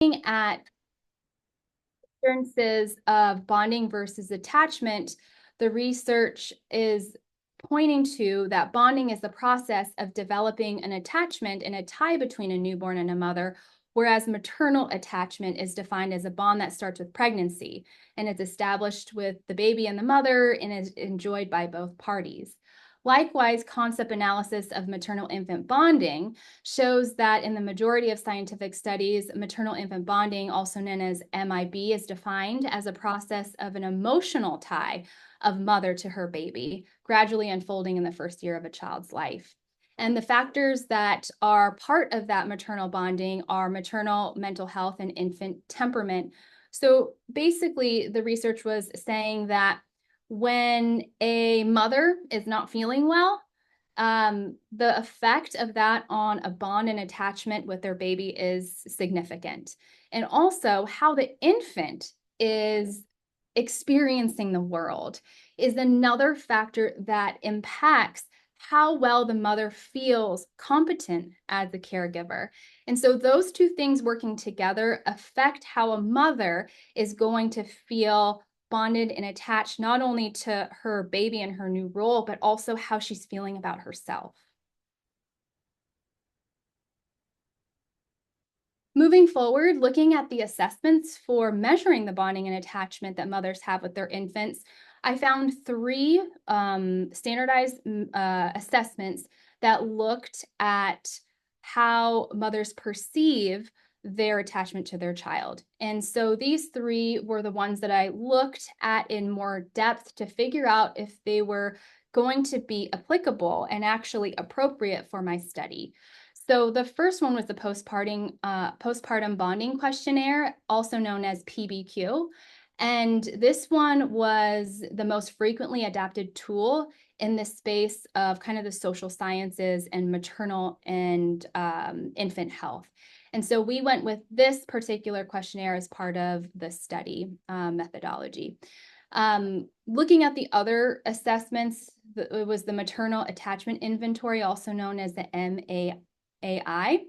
Looking at differences of bonding versus attachment, the research is pointing to that bonding is the process of developing an attachment and a tie between a newborn and a mother, whereas maternal attachment is defined as a bond that starts with pregnancy and is established with the baby and the mother and is enjoyed by both parties. Likewise, concept analysis of maternal-infant bonding shows that in the majority of scientific studies, maternal-infant bonding, also known as MIB, is defined as a process of an emotional tie of mother to her baby, gradually unfolding in the first year of a child's life. And the factors that are part of that maternal bonding are maternal mental health and infant temperament. So basically, the research was saying that when a mother is not feeling well, the effect of that on a bond and attachment with their baby is significant. And also how the infant is experiencing the world is another factor that impacts how well the mother feels competent as a caregiver. And so those two things working together affect how a mother is going to feel bonded and attached not only to her baby and her new role, but also how she's feeling about herself. Moving forward, looking at the assessments for measuring the bonding and attachment that mothers have with their infants, I found three standardized assessments that looked at how mothers perceive their attachment to their child. And so these three were the ones that I looked at in more depth to figure out if they were going to be applicable and actually appropriate for my study. So the first one was the postpartum bonding questionnaire, also known as PBQ. And this one was the most frequently adapted tool in the space of kind of the social sciences and maternal and infant health. And so we went with this particular questionnaire as part of the study methodology. Looking at the other assessments, it was the maternal attachment inventory, also known as the MAI,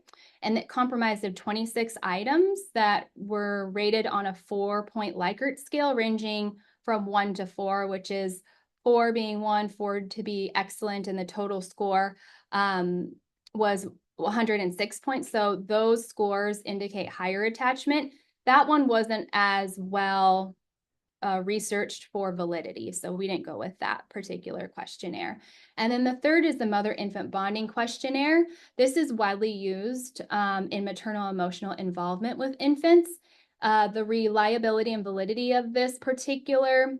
and it comprised of 26 items that were rated on a 4-point Likert scale ranging from 1 to 4, which is 4 being 1, 4 to be excellent, and the total score was 106 points. So those scores indicate higher attachment. That one wasn't as well researched for validity, so we didn't go with that particular questionnaire. And then the third is the mother-infant bonding questionnaire. This is widely used in maternal emotional involvement with infants. The reliability and validity of this particular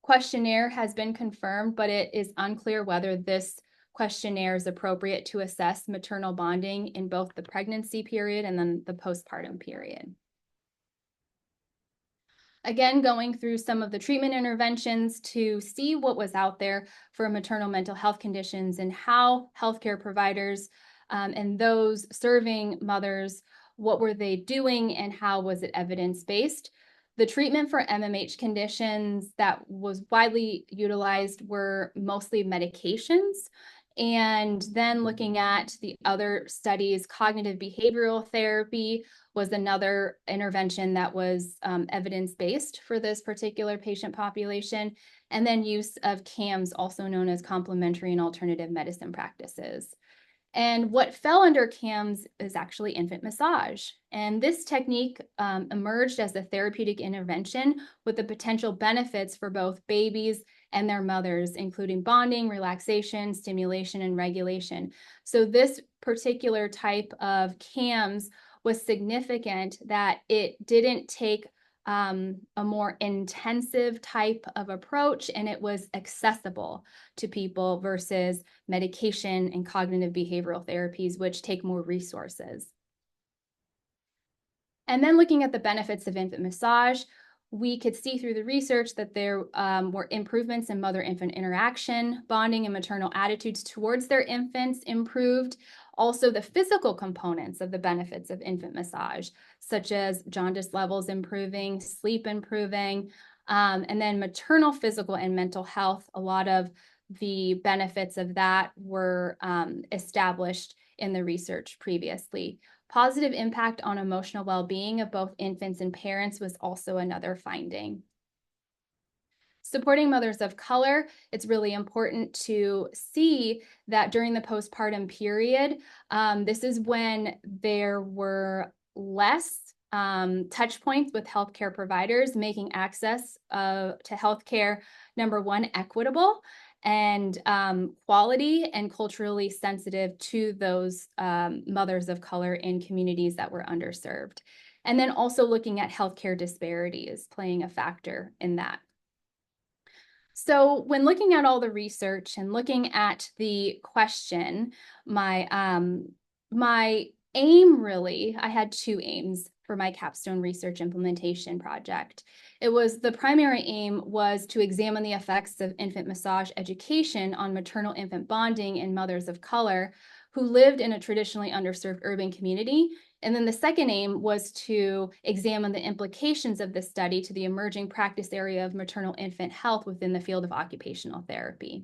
questionnaire has been confirmed, but it is unclear whether this questionnaire is appropriate to assess maternal bonding in both the pregnancy period and then the postpartum period. Again, going through some of the treatment interventions to see what was out there for maternal mental health conditions and how healthcare providers and those serving mothers, what were they doing and how was it evidence-based? The treatment for MMH conditions that was widely utilized were mostly medications. And then looking at the other studies, cognitive behavioral therapy was another intervention that was evidence-based for this particular patient population. And then use of CAMs, also known as complementary and alternative medicine practices. And what fell under CAMs is actually infant massage. And this technique emerged as a therapeutic intervention with the potential benefits for both babies and their mothers, including bonding, relaxation, stimulation, and regulation. So this particular type of CAMs was significant that it didn't take a more intensive type of approach, and it was accessible to people versus medication and cognitive behavioral therapies, which take more resources. And then looking at the benefits of infant massage, we could see through the research that there were improvements in mother-infant interaction, bonding and maternal attitudes towards their infants improved. Also, the physical components of the benefits of infant massage, such as jaundice levels improving, sleep improving, and then maternal physical and mental health, a lot of the benefits of that were established in the research previously. Positive impact on emotional well-being of both infants and parents was also another finding. Supporting mothers of color, it's really important to see that during the postpartum period, this is when there were less touch points with healthcare providers, making access to healthcare, number one, equitable and quality and culturally sensitive to those mothers of color in communities that were underserved. And then also looking at healthcare disparities playing a factor in that. So when looking at all the research and looking at the question, my aim really, I had two aims for my capstone research implementation project. The primary aim was to examine the effects of infant massage education on maternal-infant bonding in mothers of color who lived in a traditionally underserved urban community. And then the second aim was to examine the implications of this study to the emerging practice area of maternal-infant health within the field of occupational therapy.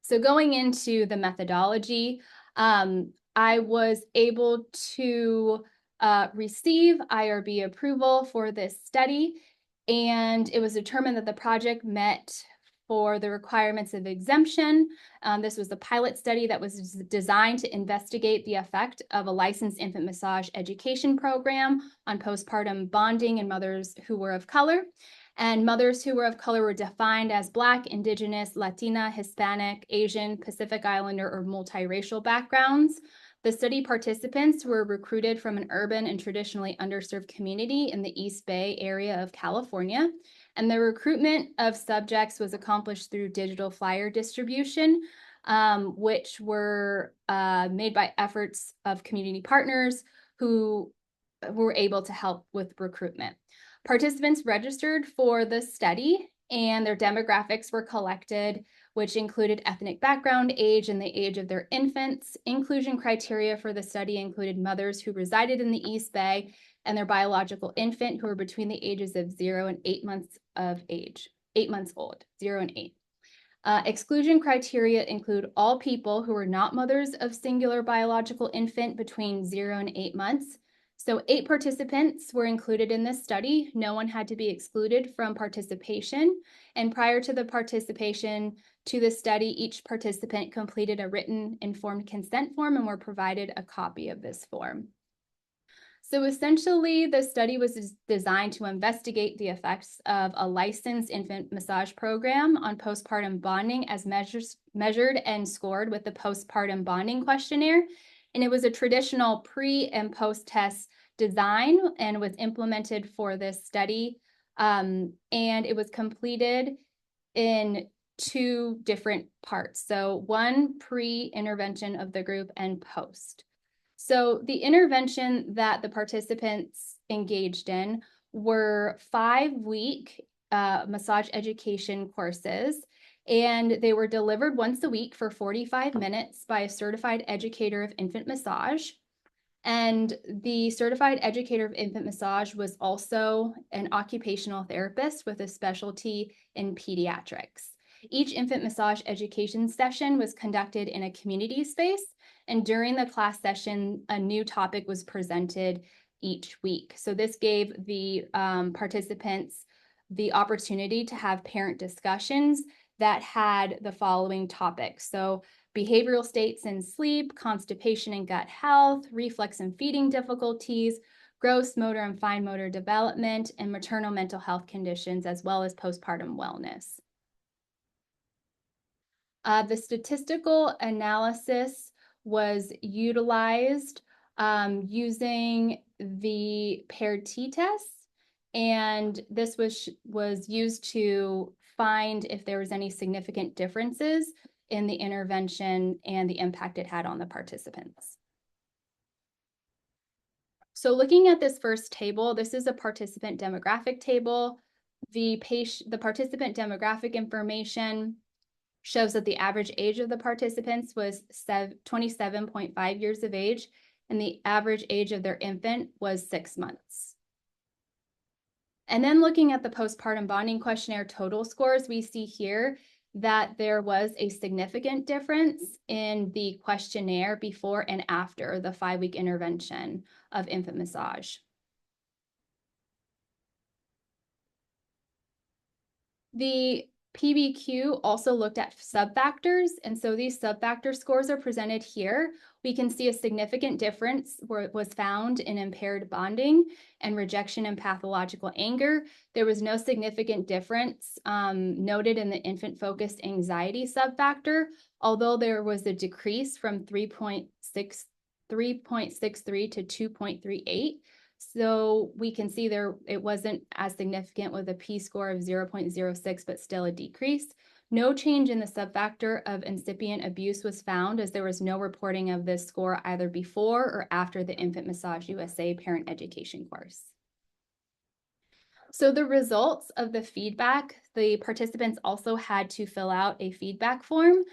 So going into the methodology, I was able to receive IRB approval for this study, and it was determined that the project met for the requirements of exemption. This was a pilot study that was designed to investigate the effect of a licensed infant massage education program on postpartum bonding in mothers who were of color. And mothers who were of color were defined as Black, Indigenous, Latina, Hispanic, Asian, Pacific Islander, or multiracial backgrounds. The study participants were recruited from an urban and traditionally underserved community in the East Bay area of California. And the recruitment of subjects was accomplished through digital flyer distribution, which were made by efforts of community partners who were able to help with recruitment. Participants registered for the study and their demographics were collected, which included ethnic background, age, and the age of their infants. Inclusion criteria for the study included mothers who resided in the East Bay and their biological infant who were between the ages of 0 and 8 months of age, 8 months old, 0 and 8. Exclusion criteria include all people who are not mothers of singular biological infant between 0 and 8 months. So 8 participants were included in this study. No one had to be excluded from participation. And prior to the participation to the study, each participant completed a written informed consent form and were provided a copy of this form. So essentially, the study was designed to investigate the effects of a licensed infant massage program on postpartum bonding as measured and scored with the postpartum bonding questionnaire. And it was a traditional pre and post-test design and was implemented for this study. And it was completed in 2 different parts. So one pre-intervention of the group and post. So the intervention that the participants engaged in were 5-week massage education courses, and they were delivered once a week for 45 minutes by a certified educator of infant massage. And the certified educator of infant massage was also an occupational therapist with a specialty in pediatrics. Each infant massage education session was conducted in a community space, and during the class session, a new topic was presented each week. So this gave the participants the opportunity to have parent discussions that had the following topics. So behavioral states in sleep, constipation and gut health, reflex and feeding difficulties, gross motor and fine motor development, and maternal mental health conditions, as well as postpartum wellness. The statistical analysis was utilized using the paired t-test, and this was used to find if there was any significant differences in the intervention and the impact it had on the participants. So looking at this first table, this is a participant demographic table. The participant demographic information shows that the average age of the participants was 27.5 years of age, and the average age of their infant was 6 months. And then looking at the postpartum bonding questionnaire total scores, we see here that there was a significant difference in the questionnaire before and after the 5-week intervention of infant massage. The PBQ also looked at subfactors, and so these subfactor scores are presented here. We can see a significant difference where it was found in impaired bonding and rejection and pathological anger. There was no significant difference noted in the infant-focused anxiety subfactor, although there was a decrease from 3.63 to 2.38. So we can see there it wasn't as significant with a p-score of 0.06, but still a decrease. No change in the subfactor of incipient abuse was found, as there was no reporting of this score either before or after the Infant Massage USA parent education course. So the results of the feedback, the participants also had to fill out a feedback form.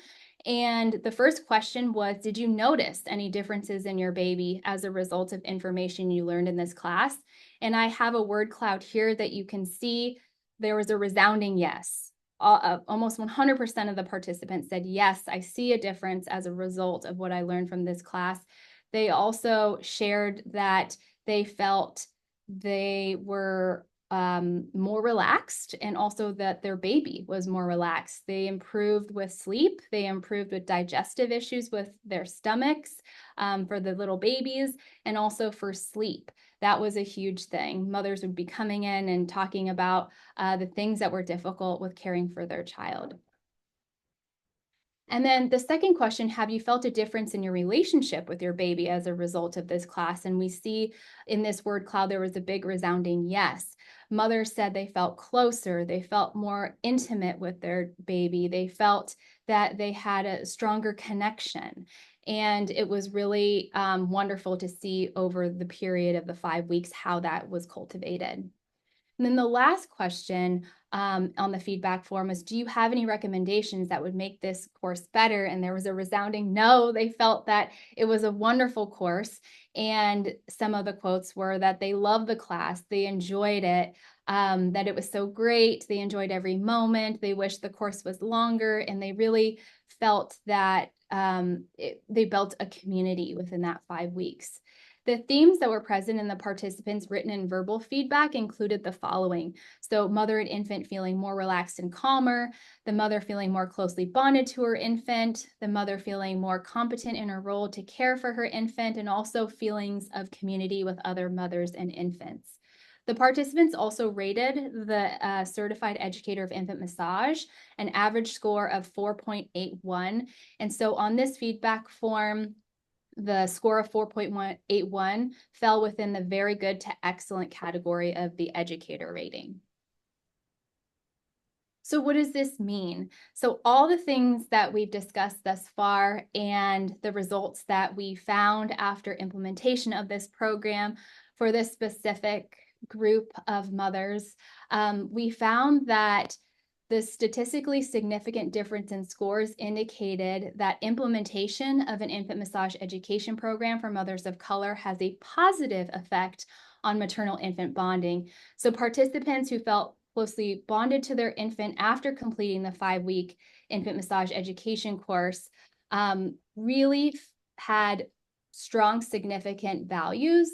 And the first question was, did you notice any differences in your baby as a result of information you learned in this class? And I have a word cloud here that you can see. There was a resounding yes. Almost 100% of the participants said, yes, I see a difference as a result of what I learned from this class. They also shared that they felt they were more relaxed, and also that their baby was more relaxed. They improved with sleep. They improved with digestive issues with their stomachs for the little babies, and also for sleep. That was a huge thing. Mothers would be coming in and talking about the things that were difficult with caring for their child. And then the second question, have you felt a difference in your relationship with your baby as a result of this class? And we see in this word cloud, there was a big resounding yes. Mothers said they felt closer, they felt more intimate with their baby, they felt that they had a stronger connection. And it was really wonderful to see over the period of the 5 weeks how that was cultivated. And then the last question on the feedback form is, do you have any recommendations that would make this course better? And there was a resounding no. They felt that it was a wonderful course. And some of the quotes were that they loved the class, they enjoyed it, that it was so great, they enjoyed every moment, they wished the course was longer, and they really felt that they built a community within that 5 weeks. The themes that were present in the participants' written and verbal feedback included the following. So mother and infant feeling more relaxed and calmer, the mother feeling more closely bonded to her infant, the mother feeling more competent in her role to care for her infant, and also feelings of community with other mothers and infants. The participants also rated the certified educator of infant massage an average score of 4.81. And so on this feedback form, the score of 4.81 fell within the very good to excellent category of the educator rating. So what does this mean? So all the things that we've discussed thus far and the results that we found after implementation of this program for this specific group of mothers, we found that the statistically significant difference in scores indicated that implementation of an infant massage education program for mothers of color has a positive effect on maternal-infant bonding. So participants who felt closely bonded to their infant after completing the 5-week infant massage education course really had strong, significant values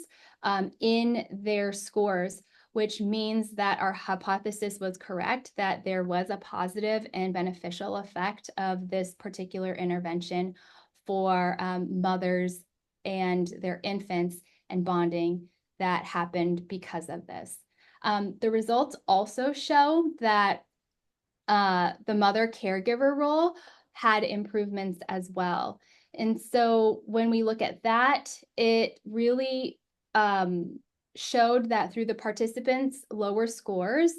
in their scores, which means that our hypothesis was correct, that there was a positive and beneficial effect of this particular intervention for mothers and their infants and bonding that happened because of this. The results also show that the mother caregiver role had improvements as well. And so when we look at that, it really showed that through the participants' lower scores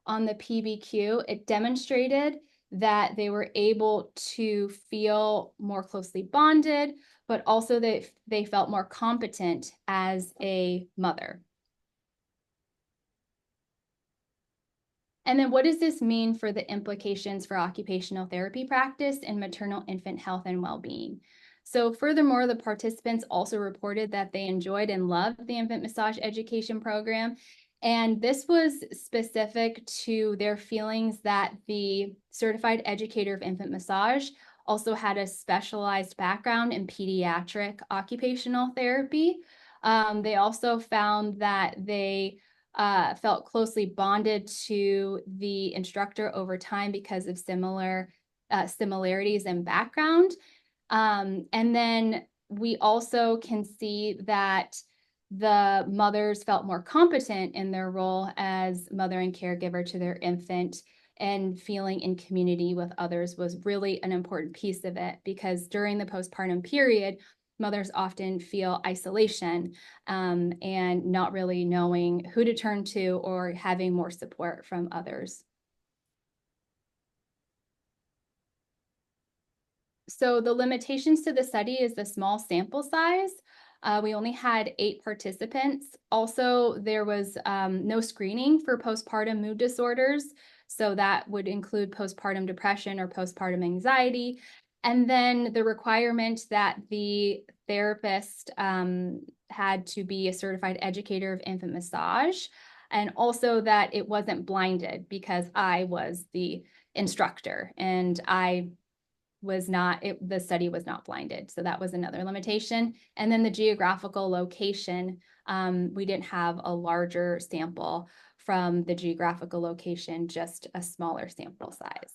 on the PBQ, it demonstrated that they were able to feel more closely bonded, but also that they felt more competent as a mother. And then what does this mean for the implications for occupational therapy practice and maternal infant health and well-being? So furthermore, the participants also reported that they enjoyed and loved the infant massage education program, And this was specific to their feelings that the certified educator of infant massage also had a specialized background in pediatric occupational therapy. They also found that they felt closely bonded to the instructor over time because of similarities in background. And then we also can see that the mothers felt more competent in their role as mother and caregiver to their infant, and feeling in community with others was really an important piece of it, because during the postpartum period, mothers often feel isolation and not really knowing who to turn to or having more support from others. So the limitations to the study is the small sample size. We only had 8 participants. Also, there was no screening for postpartum mood disorders. So that would include postpartum depression or postpartum anxiety. And then the requirement that the therapist had to be a certified educator of infant massage, and also that it wasn't blinded, because I was the instructor and the study was not blinded. So that was another limitation. And then the geographical location, we didn't have a larger sample from the geographical location, just a smaller sample size.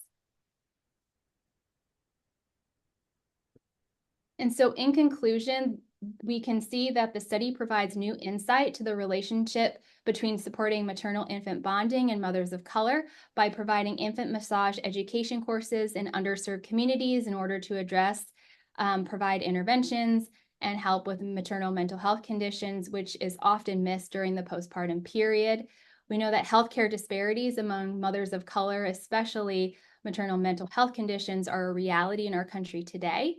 And so in conclusion, we can see that the study provides new insight to the relationship between supporting maternal-infant bonding and mothers of color by providing infant massage education courses in underserved communities in order to address, provide interventions, and help with maternal mental health conditions, which is often missed during the postpartum period. We know that healthcare disparities among mothers of color, especially maternal mental health conditions, are a reality in our country today.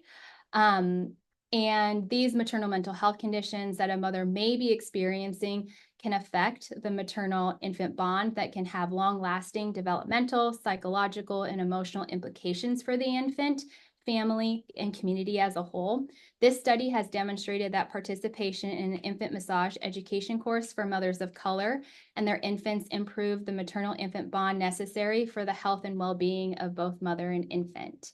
And these maternal mental health conditions that a mother may be experiencing can affect the maternal-infant bond that can have long-lasting developmental, psychological, and emotional implications for the infant, family, and community as a whole. This study has demonstrated that participation in an infant massage education course for mothers of color and their infants improve the maternal-infant bond necessary for the health and well-being of both mother and infant.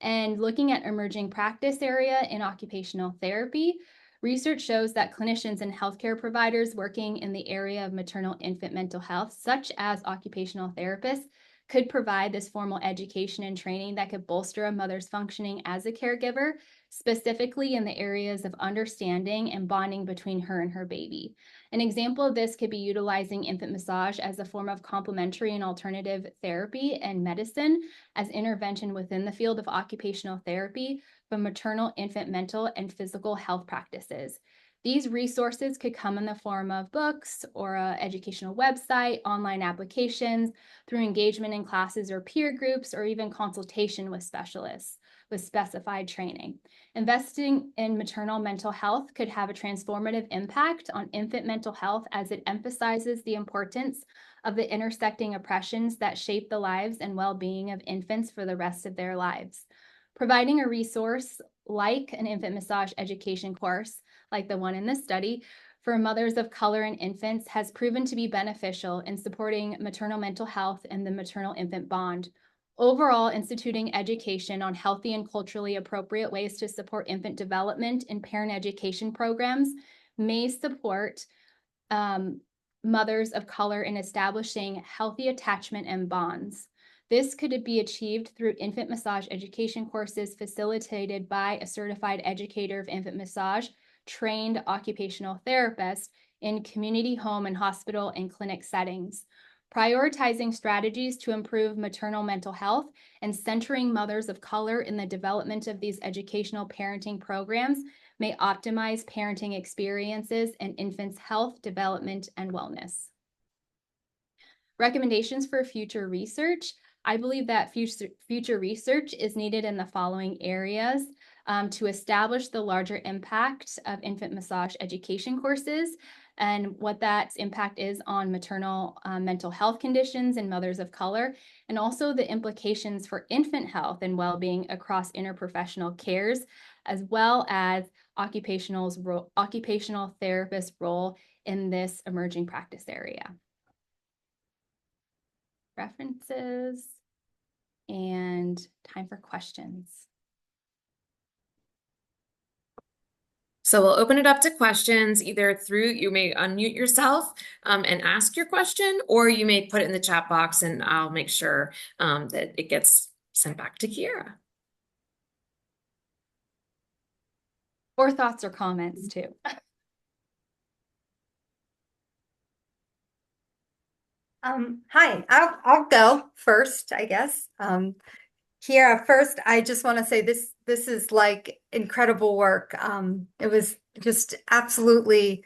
And looking at emerging practice area in occupational therapy, research shows that clinicians and healthcare providers working in the area of maternal infant mental health, such as occupational therapists, could provide this formal education and training that could bolster a mother's functioning as a caregiver, specifically in the areas of understanding and bonding between her and her baby. An example of this could be utilizing infant massage as a form of complementary and alternative therapy and medicine as intervention within the field of occupational therapy for maternal, infant, mental, and physical health practices. These resources could come in the form of books or an educational website, online applications, through engagement in classes or peer groups, or even consultation with specialists with specified training. Investing in maternal mental health could have a transformative impact on infant mental health, as it emphasizes the importance of the intersecting oppressions that shape the lives and well-being of infants for the rest of their lives. Providing a resource like an infant massage education course, like the one in this study, for mothers of color and infants has proven to be beneficial in supporting maternal mental health and the maternal-infant bond. Overall, instituting education on healthy and culturally appropriate ways to support infant development in parent education programs may support mothers of color in establishing healthy attachment and bonds. This could be achieved through infant massage education courses facilitated by a certified educator of infant massage, trained occupational therapist in community, home, and hospital and clinic settings. Prioritizing strategies to improve maternal mental health and centering mothers of color in the development of these educational parenting programs may optimize parenting experiences and infants' health, development, and wellness. Recommendations for future research. I believe that future research is needed in the following areas to establish the larger impact of infant massage education courses and what that impact is on maternal mental health conditions in mothers of color, and also the implications for infant health and well-being across interprofessional cares, as well as occupational therapist role in this emerging practice area. References and time for questions. So we'll open it up to questions either through, you may unmute yourself and ask your question, or you may put it in the chat box and I'll make sure that it gets sent back to Quira. Or thoughts or comments too. Hi, I'll go first, I guess. Quira, first, I just want to say this is like incredible work. It was just absolutely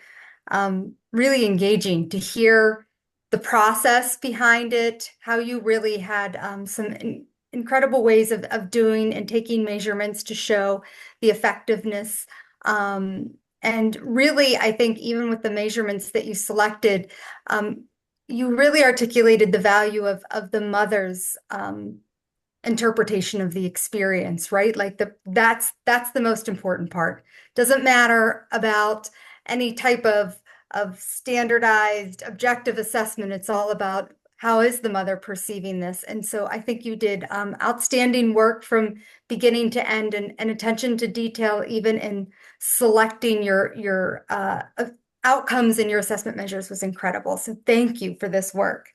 really engaging to hear the process behind it, how you really had some incredible ways of doing and taking measurements to show the effectiveness. And really, I think even with the measurements that you selected, you really articulated the value of the mother's interpretation of the experience, right? Like that's the most important part. Doesn't matter about any type of standardized objective assessment. It's all about how is the mother perceiving this. And so I think you did outstanding work from beginning to end, and attention to detail, even in selecting your outcomes in your assessment measures was incredible. So thank you for this work.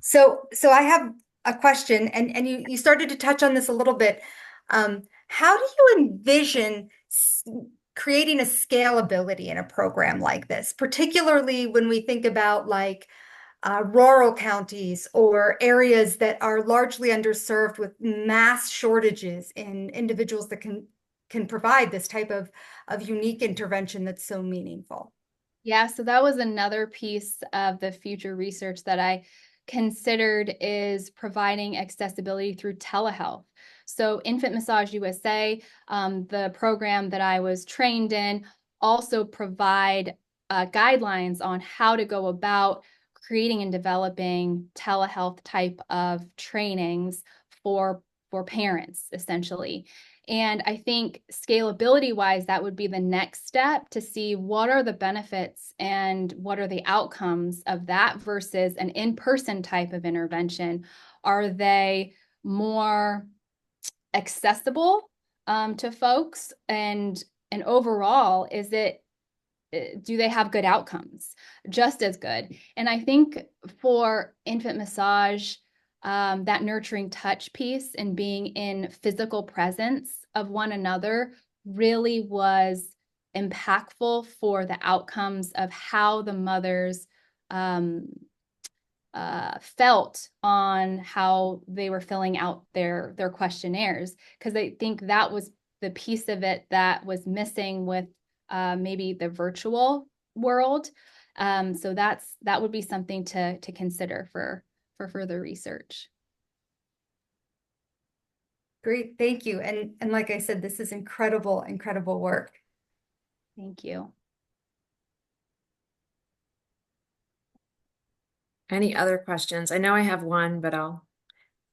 So I have a question, and you started to touch on this a little bit. How do you envision creating a scalability in a program like this, particularly when we think about like rural counties or areas that are largely underserved with mass shortages in individuals that can provide this type of unique intervention that's so meaningful? Yeah, so that was another piece of the future research that I considered, is providing accessibility through telehealth. So Infant Massage USA, the program that I was trained in, also provide guidelines on how to go about creating and developing telehealth type of trainings for parents, essentially. And I think scalability wise, that would be the next step to see what are the benefits and what are the outcomes of that versus an in-person type of intervention. Are they more accessible to folks? And overall, do they have good outcomes? Just as good. And I think for infant massage, that nurturing touch piece and being in physical presence of one another really was impactful for the outcomes of how the mothers felt on how they were filling out their questionnaires, because I think that was the piece of it that was missing with maybe the virtual world. So that would be something to consider for further research. Great, thank you. And like I said, this is incredible work. Thank you. Any other questions? I know I have one, but I'll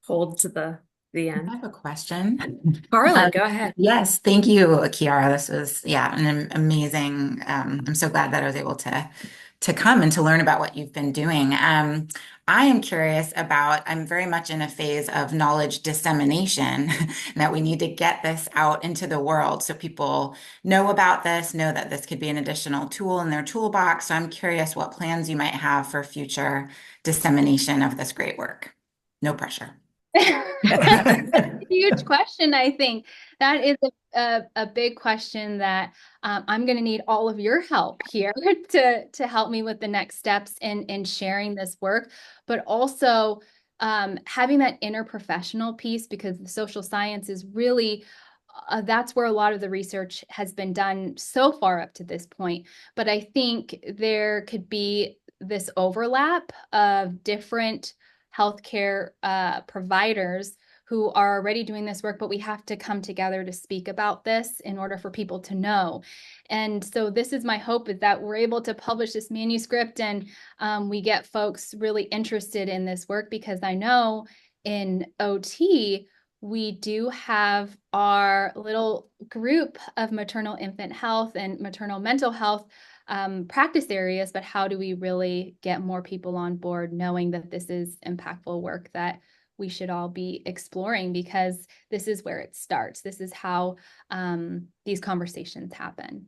hold to the end. I have a question. Carlin, go ahead. Yes, thank you, Quira. This was, yeah, an amazing. I'm so glad that I was able to come and to learn about what you've been doing. I am curious about, I'm very much in a phase of knowledge dissemination, that we need to get this out into the world so people know about this, know that this could be an additional tool in their toolbox. So I'm curious what plans you might have for future dissemination of this great work. No pressure. Huge question. I think that is a big question that I'm going to need all of your help here to help me with the next steps in sharing this work, but also having that interprofessional piece, because the social science is really that's where a lot of the research has been done so far up to this point. But I think there could be this overlap of different healthcare providers who are already doing this work, but we have to come together to speak about this in order for people to know. And so this is my hope, is that we're able to publish this manuscript and we get folks really interested in this work, because I know in OT, we do have our little group of maternal infant health and maternal mental health practice areas, but how do we really get more people on board knowing that this is impactful work that we should all be exploring, because this is where it starts. This is how these conversations happen.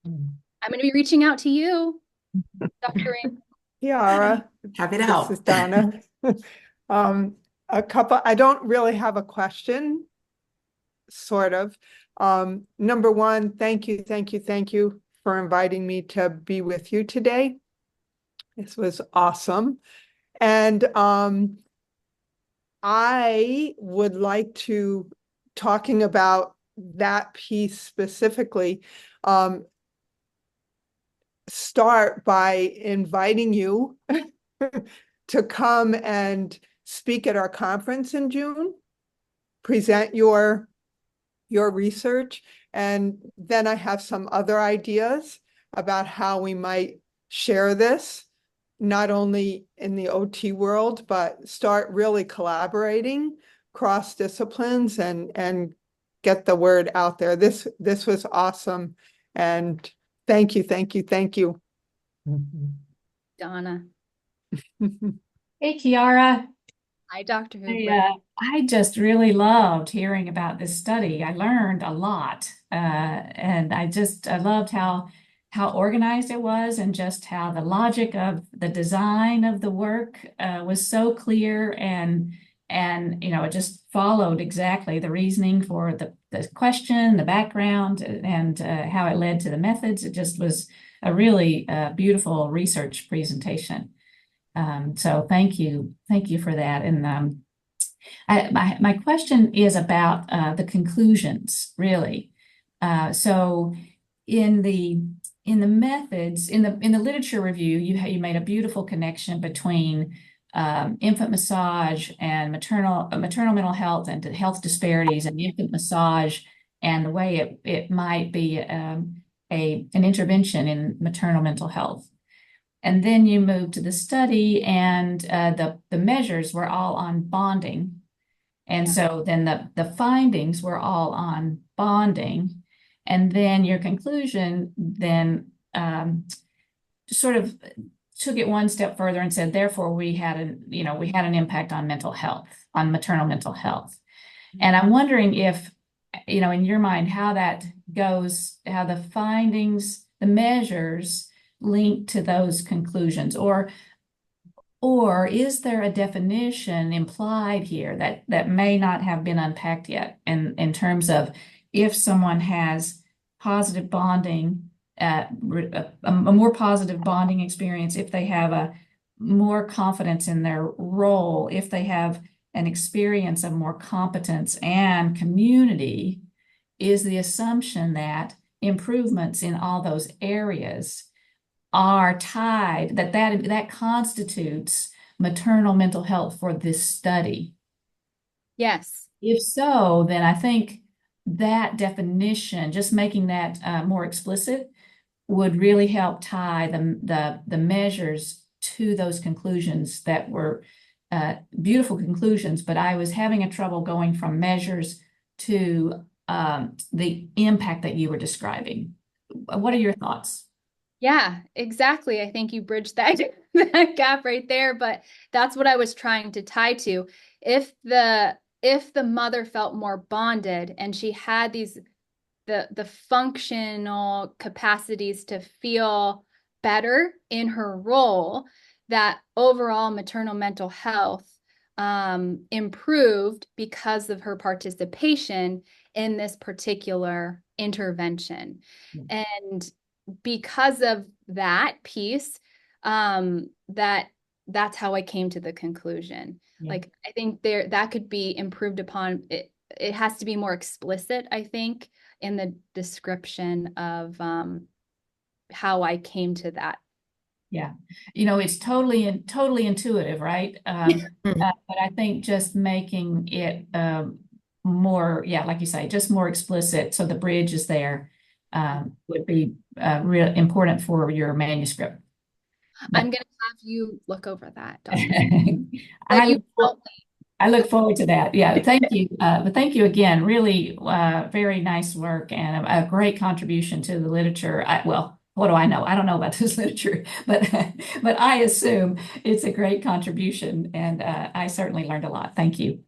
I'm going to be reaching out to you, Dr. Ring. Kiara, Happy to this help. is Donna. I don't really have a question, sort of. Number one, thank you for inviting me to be with you today. This was awesome. And I would like to, talking about that piece specifically, start by inviting you to come and speak at our conference in June, present your research, and then I have some other ideas about how we might share this, not only in the OT world, but start really collaborating cross disciplines and get the word out there. This was awesome, and thank you. Donna. Hey, Kiara. Hi, Dr. Hooper. I just really loved hearing about this study. I learned a lot, and I loved how organized it was, and just how the logic of the design of the work was so clear, and it just followed exactly the reasoning for the question, the background, and how it led to the methods. It just was a really beautiful research presentation. So thank you for that. And my question is about the conclusions, really. So in the methods, in the literature review, you made a beautiful connection between infant massage and maternal mental health, and health disparities, and infant massage and the way it might be an intervention in maternal mental health. And then you moved to the study, and the measures were all on bonding. And so then the findings were all on bonding. And then your conclusion then sort of took it one step further and said, therefore, we had an impact on mental health, on maternal mental health. And I'm wondering if, in your mind, how that goes, how the findings, the measures link to those conclusions, or is there a definition implied here that may not have been unpacked yet, in terms of if someone has positive bonding, a more positive bonding experience, if they have a more confidence in their role, if they have an experience of more competence and community, is the assumption that improvements in all those areas are tied, that constitutes maternal mental health for this study? Yes. If so, then I think that definition, just making that more explicit, would really help tie the measures to those conclusions that were beautiful conclusions. But I was having a trouble going from measures to the impact that you were describing. What are your thoughts? Yeah, exactly. I think you bridged that, that gap right there, but that's what I was trying to tie to. If the mother felt more bonded and she had the functional capacities to feel better in her role, that overall maternal mental health improved because of her participation in this particular intervention. And because of that piece, that's how I came to the conclusion. Yeah. Like, I think that could be improved upon. It has to be more explicit, I think, in the description of how I came to that. Yeah, it's totally intuitive, right? But I think just making it more, like you say, just more explicit, so the bridge is there, would be real important for your manuscript. I'm going to have you look over that, Dr. I I look forward to that. Yeah, thank you. But thank you again. Really, very nice work and a great contribution to the literature. Well, what do I know? I don't know about this literature, but but I assume it's a great contribution, and I certainly learned a lot. Thank you.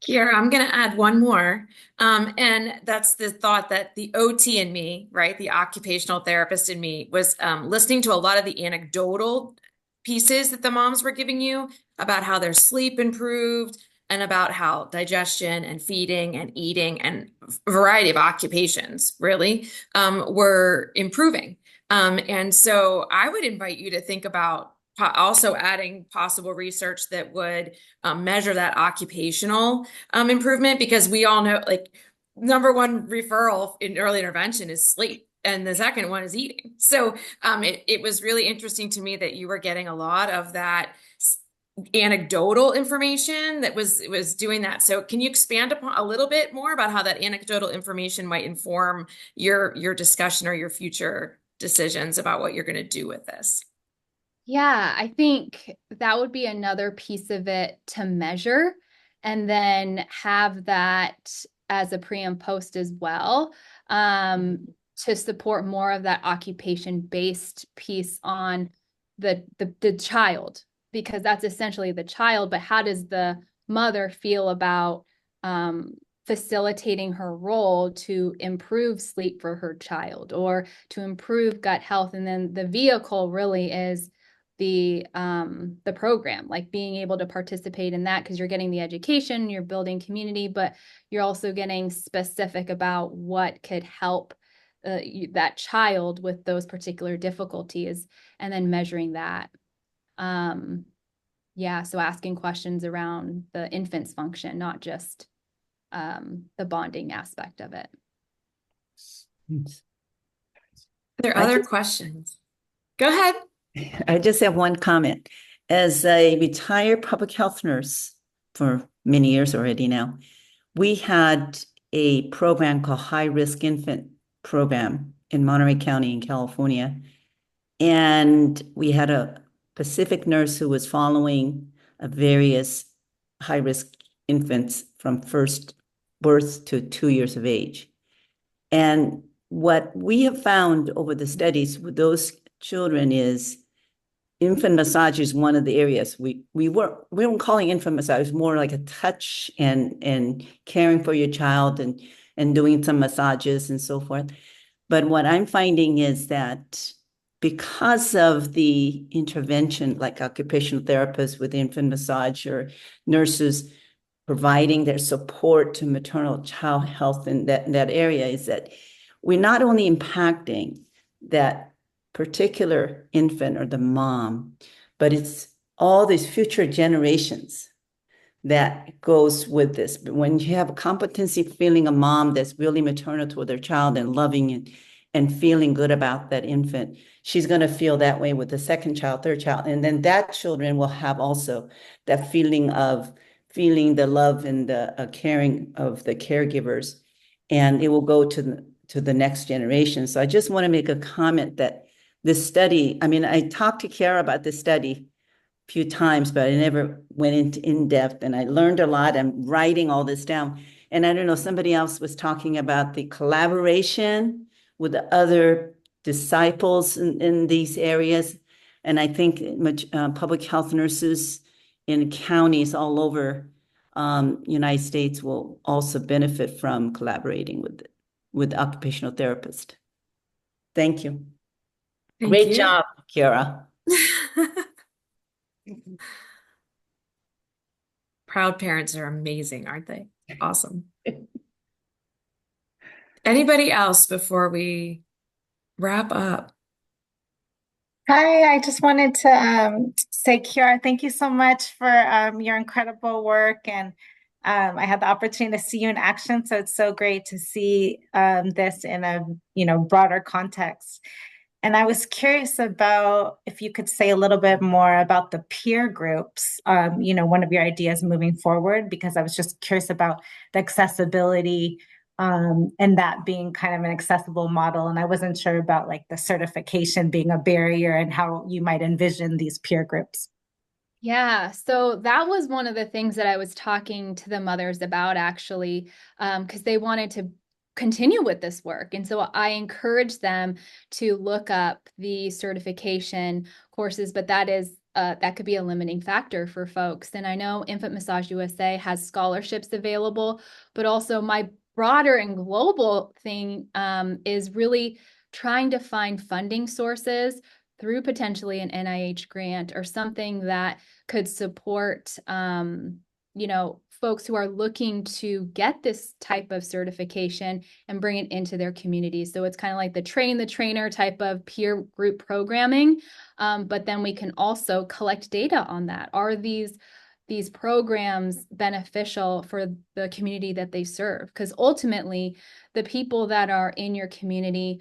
Here, I'm going to add one more. And that's the thought that the OT in me, right, the occupational therapist in me, was listening to a lot of the anecdotal pieces that the moms were giving you about how their sleep improved and about how digestion and feeding and eating and a variety of occupations really were improving. And so I would invite you to think about also adding possible research that would measure that occupational improvement, because we all know, like, number one referral in early intervention is sleep, and the second one is eating. So it was really interesting to me that you were getting a lot of that anecdotal information that was doing that. So can you expand upon a little bit more about how that anecdotal information might inform your discussion or your future decisions about what you're going to do with this? Yeah, I think that would be another piece of it to measure and then have that as a pre and post as well, to support more of that occupation-based piece on the child, because that's essentially the child, but how does the mother feel about facilitating her role to improve sleep for her child or to improve gut health? And then the vehicle really is the program, like being able to participate in that, because you're getting the education, you're building community, but you're also getting specific about what could help that child with those particular difficulties, and then measuring that. Yeah, so asking questions around the infant's function, not just the bonding aspect of it. Are there other questions? Go ahead. I just have one comment. As a retired public health nurse for many years already now, we had a program called High Risk Infant Program in Monterey County in California. And we had a Pacific nurse who was following various high-risk infants from first birth to 2 years of age. And what we have found over the studies with those children is infant massage is one of the areas we weren't calling infant massage, more like a touch and caring for your child and doing some massages and so forth. But what I'm finding is that because of the intervention, like occupational therapists with infant massage or nurses providing their support to maternal child health in that area, is that we're not only impacting that particular infant or the mom, but it's all these future generations that goes with this. But when you have a competency feeling a mom that's really maternal to their child and loving and feeling good about that infant, she's going to feel that way with the second child, third child. And then that children will have also that feeling of feeling the love and the caring of the caregivers. And it will go to the next generation. So I just want to make a comment that this study, I mean, I talked to Quira about this study a few times, but I never went into in depth, and I learned a lot. I'm writing all this down. And I don't know, somebody else was talking about the collaboration with the other disciples in these areas. And I think public health nurses in counties all over United States will also benefit from collaborating with occupational therapists. Thank you. Great job, Quira. Proud parents are amazing, aren't they? Awesome. Anybody else before we wrap up? Hi, I just wanted to say, Quira, thank you so much for your incredible work. And I had the opportunity to see you in action, so it's so great to see this in a broader context. And I was curious about if you could say a little bit more about the peer groups, one of your ideas moving forward, because I was just curious about the accessibility and that being kind of an accessible model. And I wasn't sure about like the certification being a barrier and how you might envision these peer groups. Yeah, so that was one of the things that I was talking to the mothers about actually, because they wanted to continue with this work. And so I encouraged them to look up the certification courses, but that could be a limiting factor for folks. And I know Infant Massage USA has scholarships available, but also my broader and global thing is really trying to find funding sources through potentially an NIH grant or something that could support, folks who are looking to get this type of certification and bring it into their communities. So it's kind of like the train the trainer type of peer group programming. But then we can also collect data on that. Are these programs beneficial for the community that they serve? Because ultimately, the people that are in your community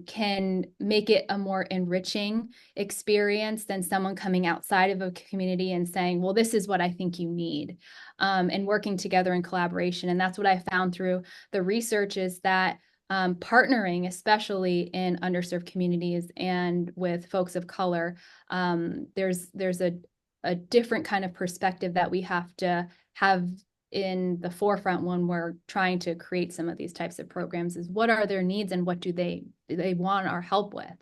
can make it a more enriching experience than someone coming outside of a community and saying, well, this is what I think you need, and working together in collaboration. And that's what I found through the research is that partnering, especially in underserved communities and with folks of color, there's a different kind of perspective that we have to have in the forefront when we're trying to create some of these types of programs is what are their needs and what do they want our help with.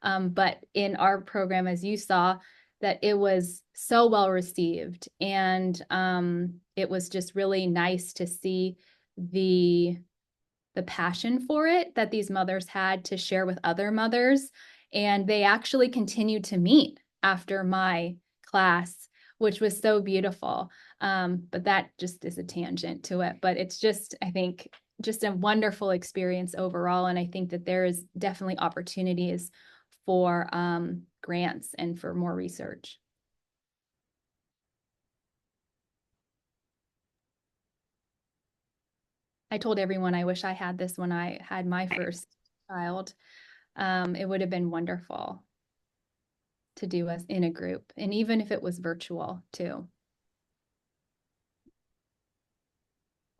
But in our program, as you saw, that it was so well received, and it was just really nice to see the passion for it that these mothers had to share with other mothers. And they actually continued to meet after my class, which was so beautiful. But that just is a tangent to it. But it's just, I think, just a wonderful experience overall. And I think that there is definitely opportunities for grants and for more research. I told everyone I wish I had this when I had my first child. It would have been wonderful to do us in a group, and even if it was virtual too.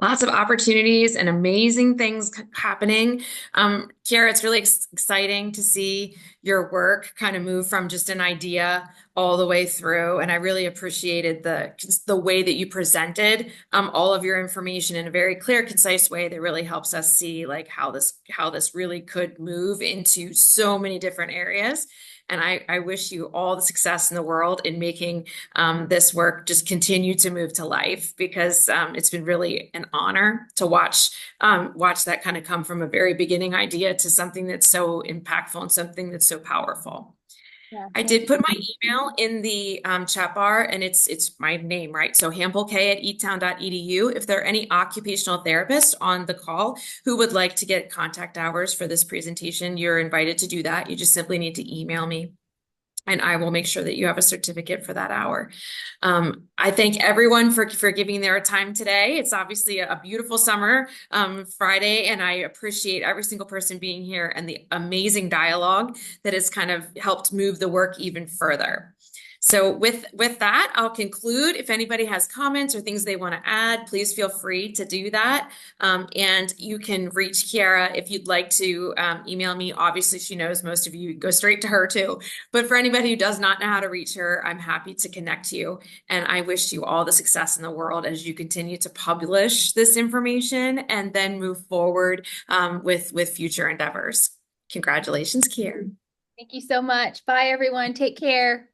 Lots of opportunities and amazing things happening. Quira, it's really exciting to see your work kind of move from just an idea all the way through. And I really appreciated the way that you presented all of your information in a very clear, concise way that really helps us see like how this really could move into so many different areas. And I wish you all the success in the world in making this work just continue to move to life, because it's been really an honor to watch that kind of come from a very beginning idea to something that's so impactful and something that's so powerful. Yeah, I did put my email in the chat bar, and it's my name, right? So hampelk@etown.edu. If there are any occupational therapists on the call who would like to get contact hours for this presentation, you're invited to do that. You just simply need to email me, and I will make sure that you have a certificate for that hour. I thank everyone for giving their time today. It's obviously a beautiful summer Friday, and I appreciate every single person being here and the amazing dialogue that has kind of helped move the work even further. So with that, I'll conclude. If anybody has comments or things they want to add, please feel free to do that. And you can reach Quira if you'd like to email me. Obviously, she knows most of you, go straight to her too. But for anybody who does not know how to reach her, I'm happy to connect you. And I wish you all the success in the world as you continue to publish this information and then move forward with future endeavors. Congratulations, Quira. Thank you so much. Bye, everyone. Take care.